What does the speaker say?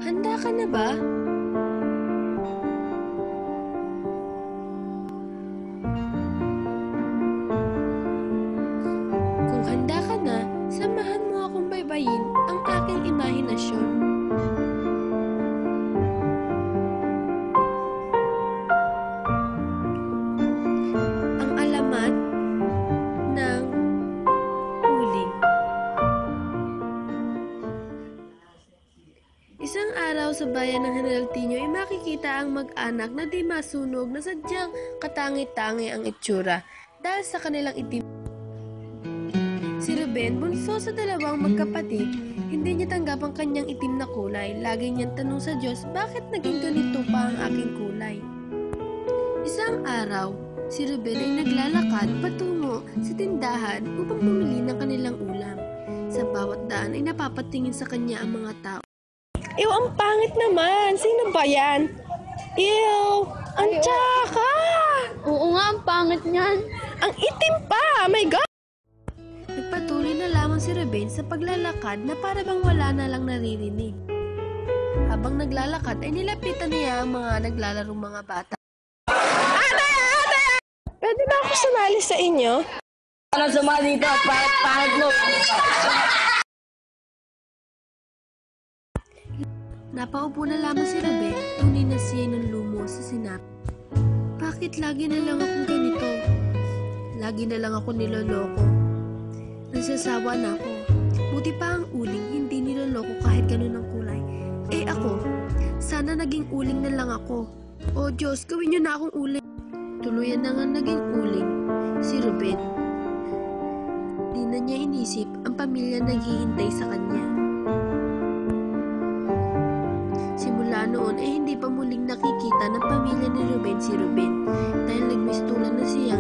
Handa ka na ba? Kung handa ka na, samahan mo akong baybayin ang aking imahinasyon. Ang alamat ng uling. Isang araw sa bayan ng Henaltino ay makikita ang mag-anak na di masunog na sadyang katangi-tangi ang itsura dahil sa kanilang itim. Si Ruben, bunso sa dalawang magkapatid, hindi niya tanggap ang kanyang itim na kulay. Lagi niyang tanong sa Diyos, bakit naging ganito pa ang aking kulay? Isang araw, si Ruben ay naglalakad patungo sa tindahan upang bumili ng kanilang ulam. Sa bawat daan ay napapatingin sa kanya ang mga tao. Ew, ang pangit naman! Sino ba yan? Ew! Ang tsaka! Oo nga, ang pangit niyan. Ang itim pa! My God! Nagpatuloy na lamang si Ruben sa paglalakad na para bang wala na lang naririnig. Habang naglalakad ay nilapitan niya ang mga naglalarong mga bata. Ate! Ate! Pwede ba ako sumali sa inyo? Walang sumali dito, pangit mo. Napaupo na lamang si Ruben, tunay na siya ng lumo sa sinabi. Bakit lagi na lang akong ganito? Lagi na lang ako niloloko. Nasasawa na ako. Buti pa ang uling, hindi niloloko kahit ganun ang kulay. Eh ako, sana naging uling na lang ako. O Diyos, gawin niyo na akong uling. Tuluyan na nga naging uling si Ruben. Di na niya inisip ang pamilya naghihintay sa kanya. Simula noon ay hindi pa muling nakikita ng pamilya ni Ruben si Ruben dahil nagmistulan na siya